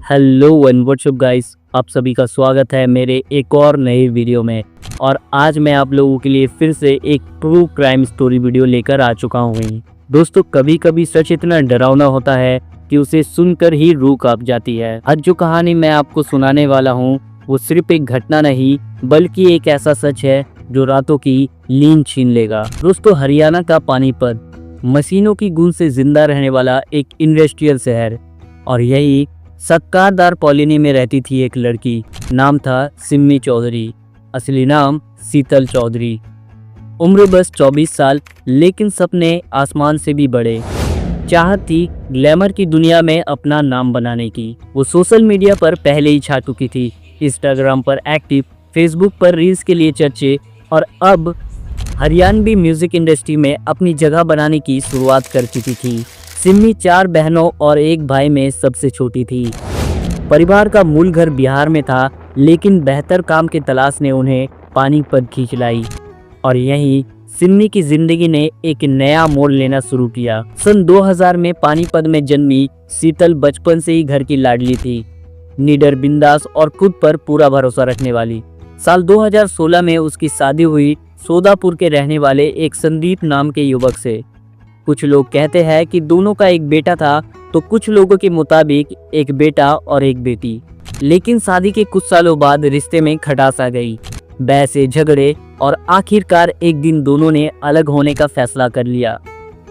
Hello one WhatsApp guys, आप सभी का स्वागत है मेरे एक और नए वीडियो में। और आज मैं आप लोगों के लिए फिर से एक ट्रू क्राइम स्टोरी वीडियो लेकर आ चुका हूँ। दोस्तों, कभी कभी सच इतना डरावना होता है कि उसे सुनकर ही रूह कांप जाती है। आज जो कहानी मैं आपको सुनाने वाला हूँ वो सिर्फ एक घटना नहीं बल्कि एक ऐसा सच है जो रातों की नींद छीन लेगा। दोस्तों, हरियाणा का पानीपत मशीनों की गूंज से जिंदा रहने वाला एक इंडस्ट्रियल शहर, और यही सत्कारदार कॉलोनी में रहती थी एक लड़की। नाम था सिम्मी चौधरी, असली नाम शीतल चौधरी। उम्र बस 24 साल, लेकिन सपने आसमान से भी बड़े। चाहत थी ग्लैमर की दुनिया में अपना नाम बनाने की। वो सोशल मीडिया पर पहले ही छा चुकी थी, इंस्टाग्राम पर एक्टिव, फेसबुक पर रील्स के लिए चर्चे, और अब हरियाणवी म्यूजिक इंडस्ट्री में अपनी जगह बनाने की शुरुआत कर चुकी थी। सिम्मी 4 बहनों और एक भाई में सबसे छोटी थी। परिवार का मूल घर बिहार में था, लेकिन बेहतर काम की तलाश ने उन्हें पानीपत खींच लाई, और यहीं सिम्मी की जिंदगी ने एक नया मोड़ लेना शुरू किया। सन 2000 में पानीपत में जन्मी शीतल बचपन से ही घर की लाडली थी, निडर, बिंदास और खुद पर पूरा भरोसा रखने वाली। साल 2016 में उसकी शादी हुई सोदापुर के रहने वाले एक संदीप नाम के युवक से। कुछ लोग कहते हैं कि दोनों का एक बेटा था, तो कुछ लोगों के मुताबिक एक बेटा और एक बेटी। लेकिन शादी के कुछ सालों बाद रिश्ते में खटास आ गई, बहसें, झगड़े, और आखिरकार एक दिन दोनों ने अलग होने का फैसला कर लिया।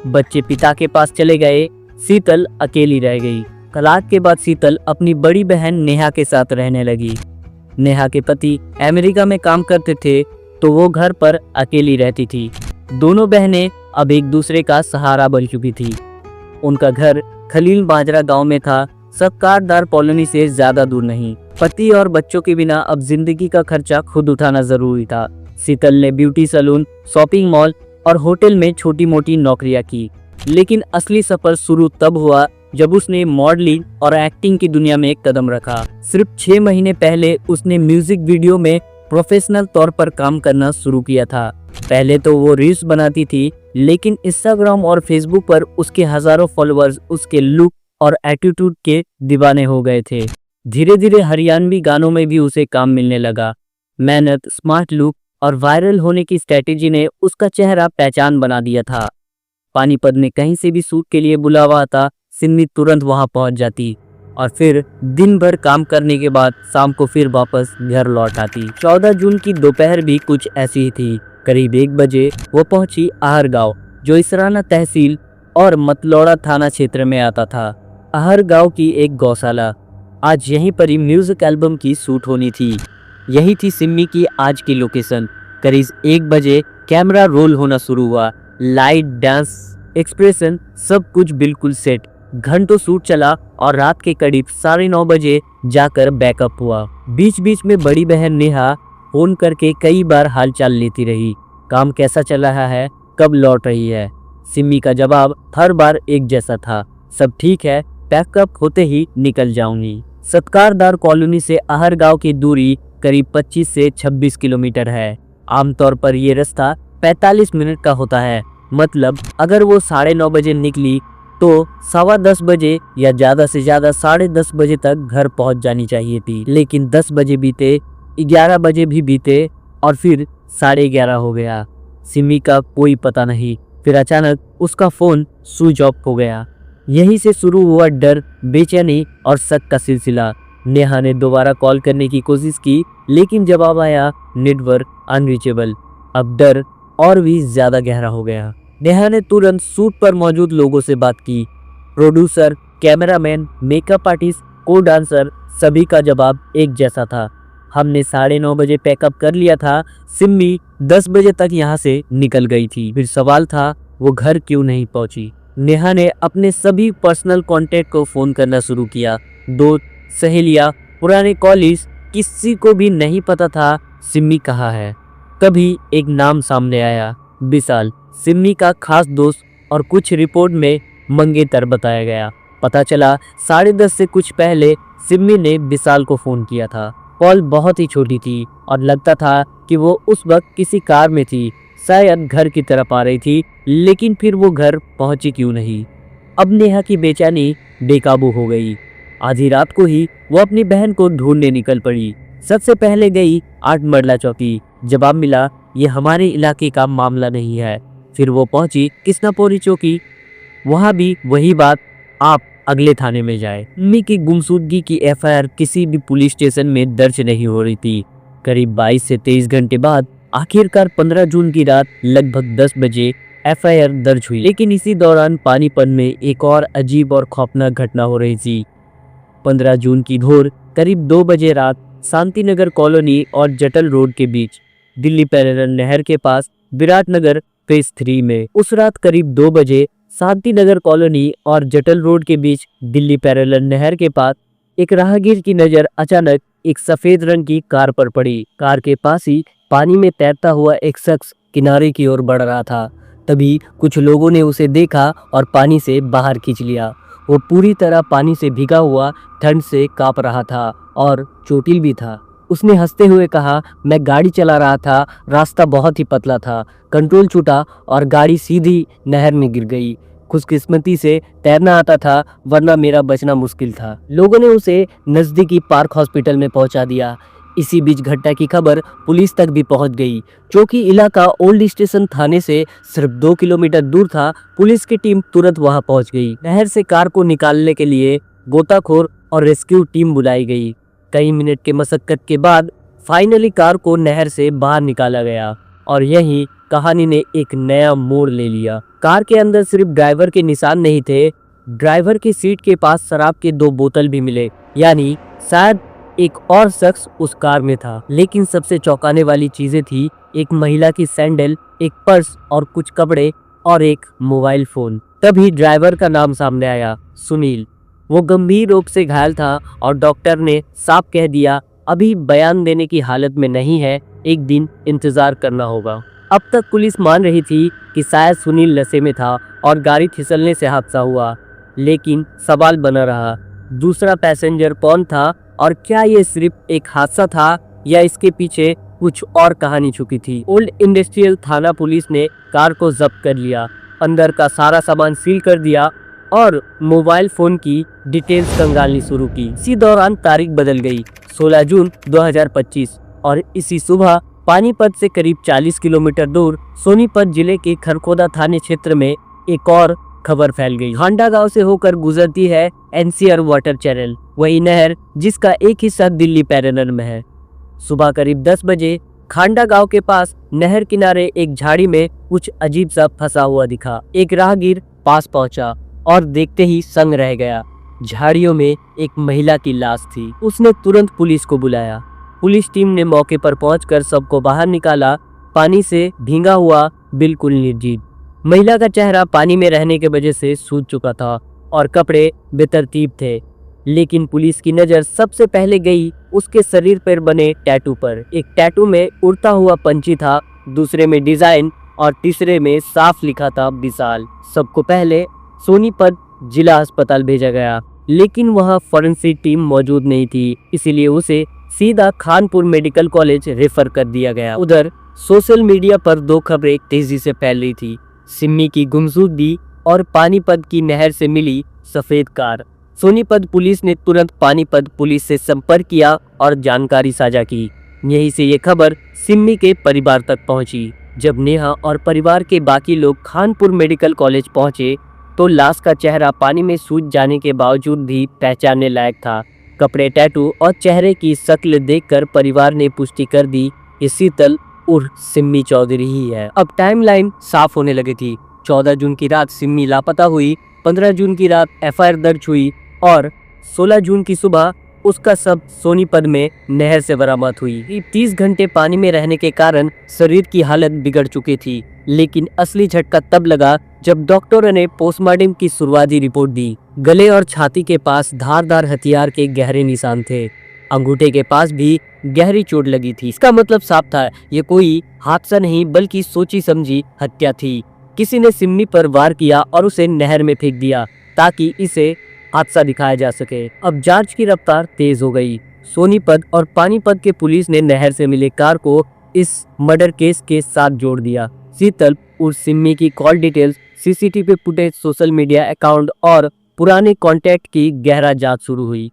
बच्चे पिता के पास चले गए, शीतल अकेली रह गई। तलाक के बाद शीतल अपनी बड़ी बहन नेहा के साथ रहने लगी। नेहा के पति अमेरिका में काम करते थे, तो वो घर पर अकेली रहती थी। दोनों बहनें अब एक दूसरे का सहारा बन चुकी थी। उनका घर खलील बाजरा गांव में था, सत्कारदार कॉलोनी से ज्यादा दूर नहीं। पति और बच्चों के बिना अब जिंदगी का खर्चा खुद उठाना जरूरी था। शीतल ने ब्यूटी सैलून, शॉपिंग मॉल और होटल में छोटी मोटी नौकरियां की, लेकिन असली सफर शुरू तब हुआ जब उसने मॉडलिंग और एक्टिंग की दुनिया में एक कदम रखा। सिर्फ 6 महीने पहले उसने म्यूजिक वीडियो में प्रोफेशनल तौर पर काम करना शुरू किया था। पहले तो वो रील्स बनाती थी, लेकिन इंस्टाग्राम और फेसबुक पर उसके हजारों फॉलोअर्स उसके लुक और एटीट्यूड के दीवाने हो गए थे। धीरे धीरे हरियाणवी गानों में भी उसे काम मिलने लगा। मेहनत, स्मार्ट लुक और वायरल होने की स्ट्रेटेजी ने उसका चेहरा पहचान बना दिया था। पानीपत में कहीं से भी शूट के लिए बुलावा आता, सिम्मी तुरंत वहां पहुंच जाती, और फिर दिन भर काम करने के बाद शाम को फिर वापस घर लौट आती। 14 जून की दोपहर भी कुछ ऐसी ही थी। करीब 1 बजे वो पहुंची आहर गांव, जो इसराना तहसील और मतलौड़ा थाना क्षेत्र में आता था। आहर गांव की एक गौशाला, आज यहीं पर ही म्यूजिक एल्बम की शूट होनी थी। यही थी सिम्मी की आज की लोकेशन। करीब 1 बजे कैमरा रोल होना शुरू हुआ। लाइट, डांस, एक्सप्रेशन, सब कुछ बिल्कुल सेट। घंटों शूट चला और रात के करीब 9:30 बजे जाकर बैकअप हुआ। बीच बीच में बड़ी बहन नेहा फोन करके कई बार हालचाल लेती रही, काम कैसा चल रहा है, कब लौट रही है। सिम्मी का जवाब हर बार एक जैसा था, सब ठीक है, पैकअप होते ही निकल जाऊंगी। सत्कारदार कॉलोनी से आहर गांव की दूरी करीब 25 से 26 किलोमीटर है। आमतौर पर ये रास्ता 45 मिनट का होता है। मतलब अगर वो 9:30 बजे निकली तो 10:15 बजे या ज्यादा से ज्यादा 10:30 बजे तक घर पहुंच जानी चाहिए थी। लेकिन 10 बजे बीते, 11 बजे भी बीते, और फिर 11:30 हो गया। सिम्मी का कोई पता नहीं। फिर अचानक उसका फोन स्विच ऑफ हो गया। यहीं से शुरू हुआ डर, बेचैनी और शक का सिलसिला। नेहा ने दोबारा कॉल करने की कोशिश की, लेकिन जवाब आया नेटवर्क अनरीचेबल। अब डर और भी ज्यादा गहरा हो गया। नेहा ने तुरंत शूट पर मौजूद लोगों से बात की। प्रोड्यूसर, कैमरामैन, मेकअप आर्टिस्ट, को डांसर, सभी का जवाब एक जैसा था, हमने 9:30 बजे पैकअप कर लिया था। सिम्मी 10 बजे तक यहाँ से निकल गई थी। फिर सवाल था वो घर क्यों नहीं पहुंची। नेहा ने अपने सभी पर्सनल कॉन्टैक्ट को फोन करना शुरू किया। दोस्त, सहेलियां, पुराने कॉलेज, किसी को भी नहीं पता था सिम्मी कहाँ है। तभी एक नाम सामने आया, विशाल, सिम्मी का खास दोस्त, और कुछ रिपोर्ट में मंगेतर बताया गया। पता चला 10:30 से कुछ पहले सिम्मी ने विशाल को फोन किया था। कॉल बहुत ही छोटी थी और लगता था कि वो उस वक्त किसी कार में थी, शायद घर की तरफ आ रही थी। लेकिन फिर वो घर पहुंची क्यों नहीं। अब नेहा की बेचैनी बेकाबू हो गई। आधी रात को ही वो अपनी बहन को ढूंढने निकल पड़ी। सबसे पहले गई 8 मरला चौकी। जवाब मिला, ये हमारे इलाके का मामला नहीं है। फिर वो पहुंची कृष्णापुरी चौकी। वहां भी वही बात, आप अगले थाने में जाए। मम्मी की गुमशुदगी की एफआईआर किसी भी पुलिस स्टेशन में दर्ज नहीं हो रही थी। करीब 22 से 23 घंटे बाद आखिरकार 15 जून की रात लगभग 10 बजे एफआईआर दर्ज हुई। लेकिन इसी दौरान पानीपत में एक और अजीब और खौफनाक घटना हो रही थी। 15 जून की भोर करीब 2 बजे रात शांतिनगर कॉलोनी और जटल रोड के बीच दिल्ली पैरेलल नहर के पास विराटनगर फेज 3 में उस रात करीब 2 बजे शांतिनगर कॉलोनी और जटल रोड के बीच दिल्ली पैरेलल नहर के पास एक राहगीर की नजर अचानक एक सफेद रंग की कार पर पड़ी। कार के पास ही पानी में तैरता हुआ एक शख्स किनारे की ओर बढ़ रहा था। तभी कुछ लोगों ने उसे देखा और पानी से बाहर खींच लिया। वो पूरी तरह पानी से भीगा हुआ, ठंड से कांप रहा था और चोटिल भी था। उसने हंसते हुए कहा, मैं गाड़ी चला रहा था, रास्ता बहुत ही पतला था, कंट्रोल छूटा और गाड़ी सीधी नहर में गिर गई। खुशकिस्मती से तैरना आता था, वरना मेरा बचना मुश्किल था। लोगों ने उसे नजदीकी पार्क हॉस्पिटल में पहुंचा दिया। इसी बीच घटना की खबर पुलिस तक भी पहुंच गई। चौकी इलाका ओल्ड स्टेशन थाने से सिर्फ 2 किलोमीटर दूर था। पुलिस की टीम तुरंत वहां पहुंच गई। नहर से कार को निकालने के लिए गोताखोर और रेस्क्यू टीम बुलाई गई। कई मिनट के मशक्कत के बाद फाइनली कार को नहर से बाहर निकाला गया और यही कहानी ने एक नया मोड़ ले लिया। कार के अंदर सिर्फ ड्राइवर के निशान नहीं थे, ड्राइवर की सीट के पास शराब के 2 बोतल भी मिले, यानी शायद एक और शख्स उस कार में था। लेकिन सबसे चौंकाने वाली चीजें थी एक महिला की सैंडल, एक पर्स और कुछ कपड़े और एक मोबाइल फोन। तभी ड्राइवर का नाम सामने आया, सुनील। वो गंभीर रूप से घायल था और डॉक्टर ने साफ कह दिया, अभी बयान देने की हालत में नहीं है, एक दिन इंतजार करना होगा। अब तक पुलिस मान रही थी कि शायद सुनील नशे में था और गाड़ी फिसलने से हादसा हुआ, लेकिन सवाल बना रहा, दूसरा पैसेंजर कौन था और क्या ये सिर्फ एक हादसा था या इसके पीछे कुछ और कहानी छुपी थी। ओल्ड इंडस्ट्रियल थाना पुलिस ने कार को जब्त कर लिया, अंदर का सारा सामान सील कर दिया और मोबाइल फोन की डिटेल्स खंगालनी शुरू की। इसी दौरान तारीख बदल गई, 16 जून 2025 और इसी सुबह पानीपत से करीब 40 किलोमीटर दूर सोनीपत जिले के खरखोदा थाने क्षेत्र में एक और खबर फैल गई। हांडा गांव से होकर गुजरती है एनसीआर वाटर चैनल, वही नहर जिसका एक हिस्सा दिल्ली पैरेलल में है। सुबह करीब 10 बजे खांडा गांव के पास नहर किनारे एक झाड़ी में कुछ अजीब सा फंसा हुआ दिखा। एक राहगीर पास पहुंचा और देखते ही संग रह गया। झाड़ियों में एक महिला की लाश थी। उसने तुरंत पुलिस को बुलाया। पुलिस टीम ने मौके पर पहुंचकर सबको बाहर निकाला। पानी से भीगा हुआ, बिल्कुल निर्जीव। महिला का चेहरा पानी में रहने की वजह से सूज चुका था और कपड़े बेतरतीब थे। लेकिन पुलिस की नजर सबसे पहले गई उसके शरीर पर बने टैटू पर। एक टैटू में उड़ता हुआ पंछी था, दूसरे में डिजाइन और तीसरे में साफ लिखा था विशाल। सबको पहले सोनीपत जिला अस्पताल भेजा गया, लेकिन वहां फॉरेंसिक टीम मौजूद नहीं थी, इसीलिए उसे सीधा खानपुर मेडिकल कॉलेज रेफर कर दिया गया। उधर सोशल मीडिया पर 2 खबरें तेजी से फैल रही थी, सिम्मी की गुमशुदगी और पानीपत की नहर से मिली सफेद कार। सोनीपत पुलिस ने तुरंत पानीपत पुलिस से संपर्क किया और जानकारी साझा की। यहीं से ये खबर सिम्मी के परिवार तक पहुंची। जब नेहा और परिवार के बाकी लोग खानपुर मेडिकल कॉलेज पहुंचे तो लाश का चेहरा पानी में सूज जाने के बावजूद भी पहचानने लायक था। कपड़े, टैटू और चेहरे की शक्ल देखकर परिवार ने पुष्टि कर दी कि शीतल उर्फ सिम्मी चौधरी ही है। अब टाइमलाइन साफ होने लगी थी। 14 जून की रात सिम्मी लापता हुई, 15 जून की रात एफआईआर दर्ज हुई और 16 जून की सुबह उसका शव सोनीपत में नहर से बरामद हुई। 30 घंटे पानी में रहने के कारण शरीर की हालत बिगड़ चुकी थी, लेकिन असली झटका तब लगा जब डॉक्टरों ने पोस्टमार्टम की शुरुआती रिपोर्ट दी। गले और छाती के पास धारदार हथियार के गहरे निशान थे। अंगूठे के पास भी गहरी चोट लगी थी। इसका मतलब साफ था, ये कोई हादसा नहीं बल्कि सोची समझी हत्या थी। किसी ने सिम्मी पर वार किया और उसे नहर में फेंक दिया ताकि इसे हादसा दिखाया जा सके। अब जांच की रफ्तार तेज हो गई। सोनीपत और पानीपत के पुलिस ने नहर से मिले कार को इस मर्डर केस के साथ जोड़ दिया। शीतल और सिम्मी की call details, CCTV footage, social media account और पुराने कांटेक्ट की गहरा जांच शुरू हुई।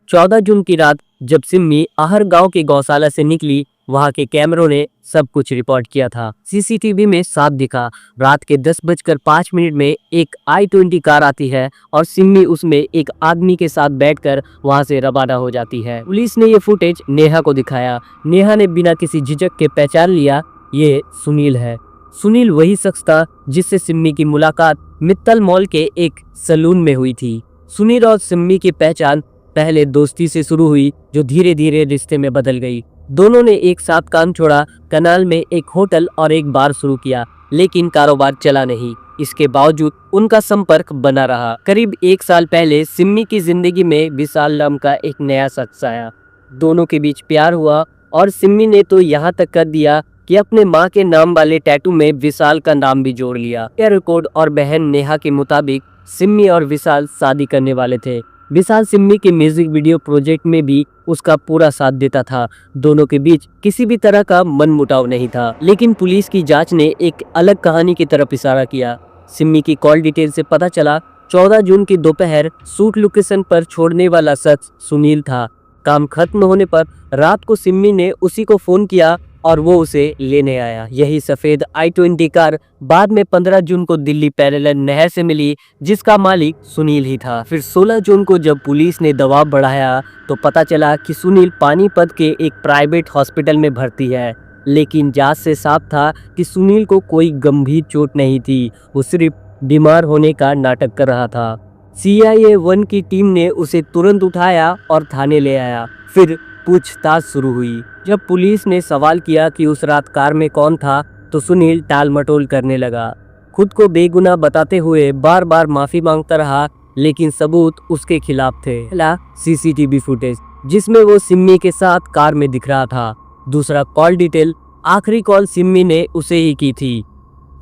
14 जून की रात जब सिम्मी आहर गांव के गौशाला से निकली, वहां के कैमरों ने सब कुछ रिकॉर्ड किया था। सीसीटीवी में साफ दिखा, रात के 10:05 में एक i20 कार आती है और सिम्मी उसमें एक आदमी के साथ बैठकर वहां से रवाना हो जाती है। पुलिस ने ये फुटेज नेहा को दिखाया। नेहा ने बिना किसी झिझक के पहचान लिया, ये सुनील है। सुनील वही शख्स था जिससे सिम्मी की मुलाकात मित्तल मॉल के एक सैलून में हुई थी। सुनील और सिम्मी की पहचान पहले दोस्ती से शुरू हुई, जो धीरे धीरे रिश्ते में बदल गई। दोनों ने एक साथ काम छोड़ा, कनाल में एक होटल और एक बार शुरू किया, लेकिन कारोबार चला नहीं। इसके बावजूद उनका संपर्क बना रहा। करीब 1 साल पहले सिम्मी की जिंदगी में विशाल नाम का एक नया शख्स आया। दोनों के बीच प्यार हुआ और सिम्मी ने तो यहाँ तक कर दिया कि अपने माँ के नाम वाले टैटू में विशाल का नाम भी जोड़ लिया। रिकॉर्ड और बहन नेहा के मुताबिक सिम्मी और विशाल शादी करने वाले थे। विशाल सिम्मी के म्यूजिक वीडियो प्रोजेक्ट में भी उसका पूरा साथ देता था। दोनों के बीच किसी भी तरह का मनमुटाव नहीं था, लेकिन पुलिस की जांच ने एक अलग कहानी की तरफ इशारा किया। सिम्मी की कॉल डिटेल से पता चला 14 जून की दोपहर शूट लोकेशन पर छोड़ने वाला शख्स सुनील था। काम खत्म होने पर रात को सिम्मी ने उसी को फोन किया और वो उसे लेने आया। यही सफेद i20 कार बाद में 15 जून को दिल्ली पैरेलल नहर से मिली, जिसका मालिक सुनील ही था। फिर 16 जून को जब पुलिस ने दबाव बढ़ाया तो पता चला कि सुनील पानीपत के एक प्राइवेट हॉस्पिटल में भर्ती है, लेकिन जांच से साफ था कि सुनील को कोई गंभीर चोट नहीं थी, वो सिर्फ बीमार होने का नाटक कर रहा था। CIA 1 की टीम ने उसे तुरंत उठाया और थाने ले आया। फिर पूछताछ शुरू हुई। जब पुलिस ने सवाल किया कि उस रात कार में कौन था, तो सुनील टाल मटोल करने लगा। खुद को बेगुनाह बताते हुए बार बार माफी मांगता रहा, लेकिन सबूत उसके खिलाफ थे। पहला CCTV फुटेज जिसमें वो सिम्मी के साथ कार में दिख रहा था। दूसरा कॉल डिटेल, आखिरी कॉल सिम्मी ने उसे ही की थी।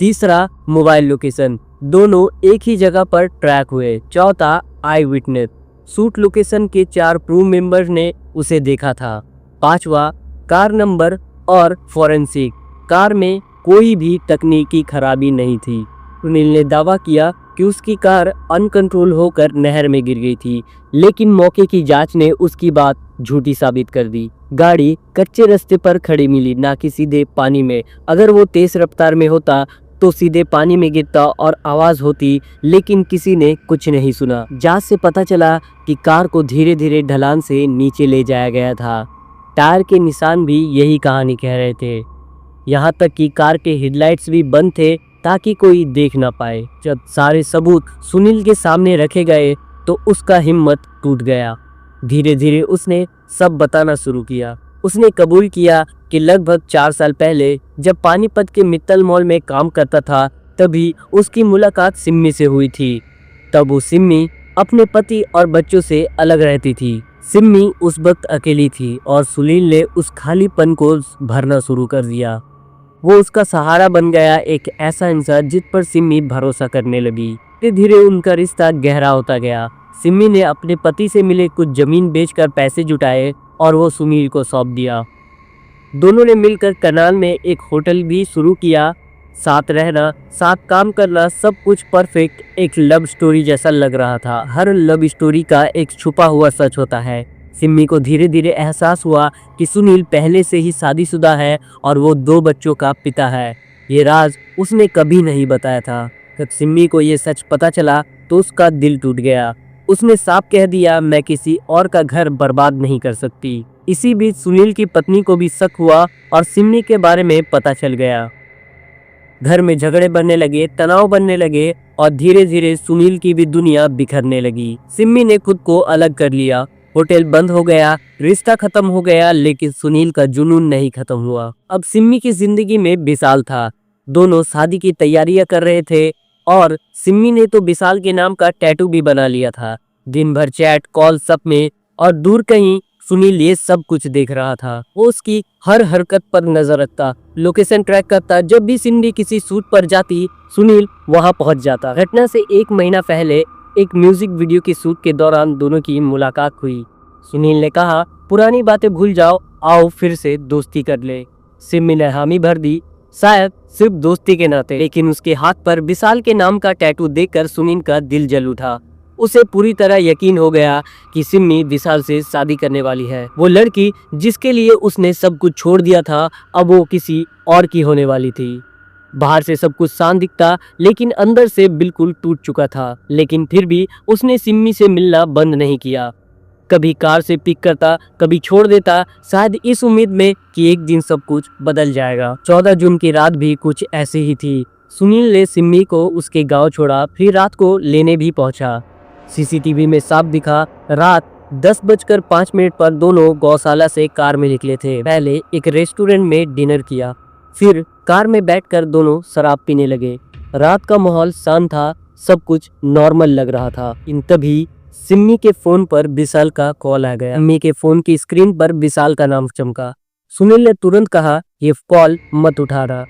तीसरा मोबाइल लोकेशन, दोनों एक ही जगह पर ट्रैक हुए। चौथा आई विटनेस, शूट लोकेशन के 4 क्रू मेंबर्स ने उसे देखा था। पांचवा कार नंबर और फॉरेंसिक, कार में कोई भी तकनीकी खराबी नहीं थी। सुनील ने दावा किया कि उसकी कार अनकंट्रोल होकर नहर में गिर गई थी, लेकिन मौके की जांच ने उसकी बात झूठी साबित कर दी। गाड़ी कच्चे रास्ते पर खड़ी मिली, ना कि सीधे पानी में। अगर वो तेज रफ्तार में होता तो सीधे पानी में गिरता और आवाज होती, लेकिन किसी ने कुछ नहीं सुना। जांच से पता चला कि कार को धीरे धीरे ढलान से नीचे ले जाया गया था। टायर के निशान भी यही कहानी कह रहे थे। यहाँ तक कि कार के हेडलाइट्स भी बंद थे ताकि कोई देख ना पाए। जब सारे सबूत सुनील के सामने रखे गए तो उसका हिम्मत टूट गया। धीरे धीरे उसने सब बताना शुरू किया। उसने कबूल किया कि लगभग 4 साल पहले जब पानीपत के मित्तल मॉल में काम करता था, तभी उसकी मुलाकात सिम्मी से हुई थी। तब वो सिम्मी अपने पति और बच्चों से अलग रहती थी। सिम्मी उस वक्त अकेली थी और सुनील ने उस खालीपन को भरना शुरू कर दिया। वो उसका सहारा बन गया, एक ऐसा इंसान जिस पर सिम्मी भरोसा करने लगी। धीरे धीरे उनका रिश्ता गहरा होता गया। सिम्मी ने अपने पति से मिले कुछ जमीन बेचकर पैसे जुटाए और वो सुनील को सौंप दिया। दोनों ने मिलकर कनाल में एक होटल भी शुरू किया। साथ रहना, साथ काम करना, सब कुछ परफेक्ट एक लव स्टोरी जैसा लग रहा था। हर लव स्टोरी का एक छुपा हुआ सच होता है। सिम्मी को धीरे धीरे एहसास हुआ कि सुनील पहले से ही शादीशुदा है और वो 2 बच्चों का पिता है। ये राज उसने कभी नहीं बताया था। जब सिम्मी को ये सच पता चला तो उसका दिल टूट गया। उसने साफ कह दिया, मैं किसी और का घर बर्बाद नहीं कर सकती। इसी बीच सुनील की पत्नी को भी शक हुआ और सिम्मी के बारे में पता चल गया। घर में झगड़े बढ़ने लगे, तनाव बनने लगे और धीरे धीरे सुनील की भी दुनिया बिखरने लगी। सिम्मी ने खुद को अलग कर लिया। होटल बंद हो गया, रिश्ता खत्म हो गया, लेकिन सुनील का जुनून नहीं खत्म हुआ। अब सिम्मी की जिंदगी में विशाल था। दोनों शादी की तैयारियां कर रहे थे और सिम्मी ने तो विशाल के नाम का टैटू भी बना लिया था। दिन भर चैट, कॉल सब में, और दूर कहीं सुनील ये सब कुछ देख रहा था। वो उसकी हर हरकत पर नजर रखता, लोकेशन ट्रैक करता। जब भी सिम्मी किसी शूट पर जाती, सुनील वहां पहुंच जाता। घटना से 1 महीना पहले एक म्यूजिक वीडियो की शूट के दौरान दोनों की मुलाकात हुई। सुनील ने कहा, पुरानी बातें भूल जाओ, आओ फिर से दोस्ती कर ले। सिम्मी ने हामी भर दी, शायद सिर्फ दोस्ती के नाते, लेकिन उसके हाथ पर विशाल के नाम का टैटू देखकर सुनील का दिल जल उठा। उसे पूरी तरह यकीन हो गया कि सिमी विशाल से शादी करने वाली है। वो लड़की जिसके लिए उसने सब कुछ छोड़ दिया था, अब वो किसी और की होने वाली थी। बाहर से सब कुछ शांत दिखता, लेकिन अंदर से बिल्कुल टूट चुका था। लेकिन फिर भी उसने सिमी से मिलना बंद नहीं किया। कभी कार से पिक करता, कभी छोड़ देता, शायद इस उम्मीद में कि एक दिन सब कुछ बदल जाएगा। 14 जून की रात भी कुछ ऐसे ही थी। सुनील ने सिमी को उसके गांव छोड़ा, फिर रात को लेने भी पहुंचा। सीसीटीवी में साफ दिखा, रात 10:05 पर दोनों गौशाला से कार में निकले थे। पहले एक रेस्टोरेंट में डिनर किया, फिर कार में बैठकर दोनों शराब पीने लगे। रात का माहौल शांत था, सब कुछ नॉर्मल लग रहा था। इन तभी सिमी के फोन पर विशाल का कॉल आ गया। सिमी के फोन की स्क्रीन पर विशाल का नाम चमका। सुनील ने तुरंत कहा, ये कॉल मत उठा रहा।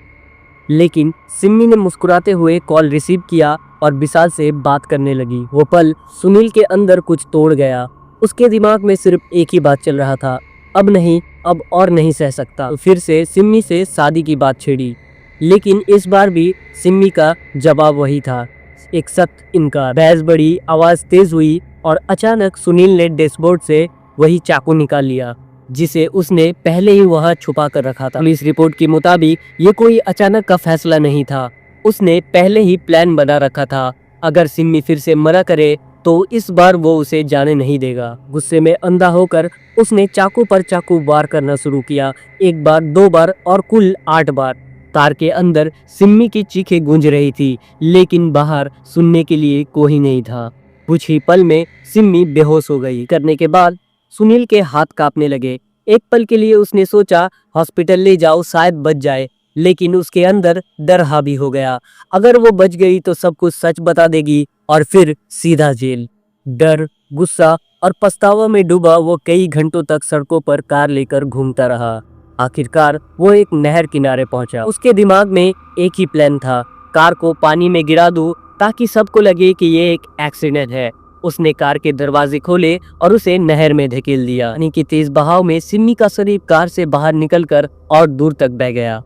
लेकिन सिमी ने मुस्कुराते हुए कॉल रिसीव किया और विशाल से बात करने लगी। वो पल सुनील के अंदर कुछ तोड़ गया। उसके दिमाग में सिर्फ एक ही बात चल रहा था, अब नहीं, अब और नहीं सह सकता। फिर से सिमी से शादी की बात छेड़ी, लेकिन इस बार भी सिमी का जवाब वही था, एक सख्त इनकार। बहस बढ़ी, आवाज तेज हुई और अचानक सुनील ने डैशबोर्ड से वही चाकू निकाल लिया जिसे उसने पहले ही वहां छुपा कर रखा था। पुलिस रिपोर्ट के मुताबिक ये कोई अचानक का फैसला नहीं था, उसने पहले ही प्लान बना रखा था। अगर सिमी फिर से मना करे तो इस बार वो उसे जाने नहीं देगा। गुस्से में अंधा होकर उसने चाकू पर चाकू वार करना शुरू किया, एक बार, 2 बार और कुल 8 बार। कार के अंदर सिमी की चीखें गूंज रही थी, लेकिन बाहर सुनने के लिए कोई नहीं था। कुछ ही पल में सिमी बेहोश हो गई। करने के बाद सुनील के हाथ कांपने लगे। एक पल के लिए उसने सोचा हॉस्पिटल ले जाओ, शायद बच जाए, लेकिन उसके अंदर डर हावी हो गया। अगर वो बच गई तो सब कुछ सच बता देगी और फिर सीधा जेल। डर, गुस्सा और पछतावा में डूबा वो कई घंटों तक सड़कों पर कार लेकर घूमता रहा। आखिरकार वो एक नहर किनारे पहुंचा। उसके दिमाग में एक ही प्लान था, कार को पानी में गिरा दूं ताकि सबको लगे कि ये एक एक्सीडेंट है। उसने कार के दरवाजे खोले और उसे नहर में धकेल दिया। पानी के तेज बहाव में सिमी का शरीर कार से बाहर निकलकर और दूर तक बह गया।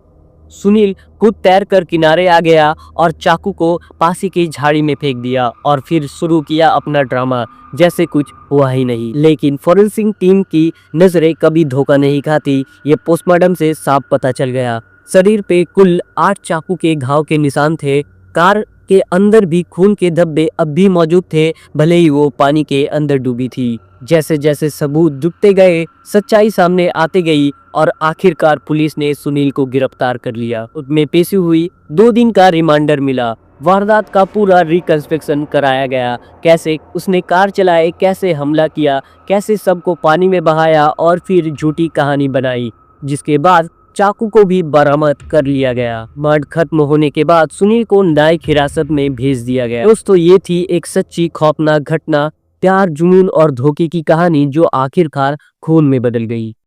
सुनील खुद तैरकर किनारे आ गया और चाकू को पासी की झाड़ी में फेंक दिया और फिर शुरू किया अपना ड्रामा, जैसे कुछ हुआ ही नहीं। लेकिन फोरेंसिक टीम की नजरें कभी धोखा नहीं खाती, ये पोस्टमार्टम से साफ पता चल गया। शरीर पे कुल 8 चाकू के घाव के निशान थे। कार के अंदर भी खून के धब्बे अब भी मौजूद थे, भले ही वो पानी के अंदर डूबी थी। जैसे जैसे सबूत जुटते गए, सच्चाई सामने आते गई और आखिरकार पुलिस ने सुनील को गिरफ्तार कर लिया। उसमें पेशी हुई, 2 दिन का रिमांडर मिला। वारदात का पूरा रिकंस्ट्रक्शन कराया गया, कैसे उसने कार चलाई, कैसे हमला किया, कैसे सबको पानी में बहाया और फिर झूठी कहानी बनाई, जिसके बाद चाकू को भी बरामद कर लिया गया। मर्डर खत्म होने के बाद सुनील को न्यायिक हिरासत में भेज दिया गया। दोस्तों, ये थी एक सच्ची खौफनाक घटना, प्यार, जुनून और धोखे की कहानी जो आखिरकार खून में बदल गई।